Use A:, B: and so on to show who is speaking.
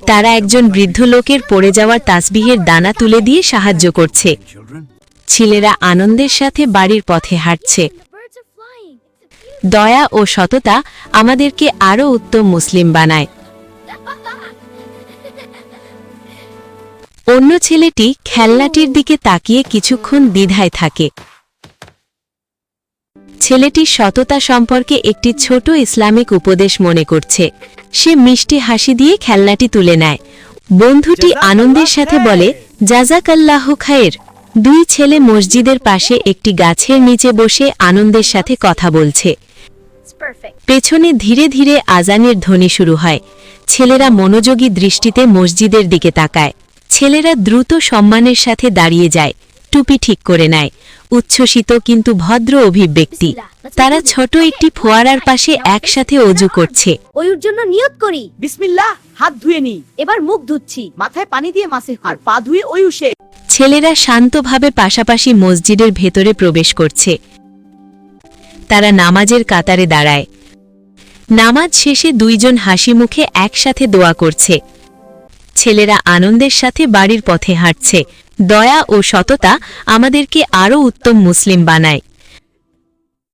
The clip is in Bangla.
A: তারা একজন বৃদ্ধ লোকের পড়ে যাওয়ার তাসবিহের দানা তুলে দিয়ে সাহায্য করছে। ছেলেরা আনন্দের সাথে বাড়ির পথে হাঁটছে। দয়া ও সততা আমাদেরকে আরও উত্তম মুসলিম বানায়। অন্য ছেলেটি খেলনাটির দিকে তাকিয়ে কিছুক্ষণ দ্বিধায় থাকে। ছেলেটি সততা সম্পর্কে একটি ছোট ইসলামিক উপদেশ মনে করছে। সে মিষ্টি হাসি দিয়ে খেলনাটি তুলে নেয়। বন্ধুটি আনন্দের সাথে বলে, জাযাকাল্লাহু খায়ের। দুই ছেলে মসজিদের পাশে একটি গাছের নিচে বসে আনন্দের সাথে কথা বলছে। পেছনে ধীরে ধীরে আজানের ধ্বনি শুরু হয়। ছেলেরা মনোযোগী দৃষ্টিতে মসজিদের দিকে তাকায়। ছেলেরা দ্রুত সম্মানের সাথে দাঁড়িয়ে যায়, টুপি ঠিক করে নেয়। উচ্ছ্বসিত কিন্তু ভদ্র অভিব্যক্তি। তারা ছোট একটি ফোয়ারার পাশে একসাথে অজু করছে।
B: ওর জন্য নিয়ত করি,
C: বিসমিল্লাহ, হাত ধুয়ে নি।
B: এবার মুখ ধুচ্ছি,
C: মাথায় পানি দিয়ে মাসে আর পা ধুয়ে ওয়ুশে।
A: ছেলেরা শান্তভাবে পাশাপাশি মসজিদের ভেতরে প্রবেশ করছে। তারা নামাজের কাতারে দাঁড়ায়। নামাজ শেষে দুইজন হাসি মুখে একসাথে দোয়া করছে। ছেলেরা আনন্দের সাথে বাড়ির পথে হাঁটছে। দয়া ও সততা আমাদেরকে আরও উত্তম মুসলিম বানায়।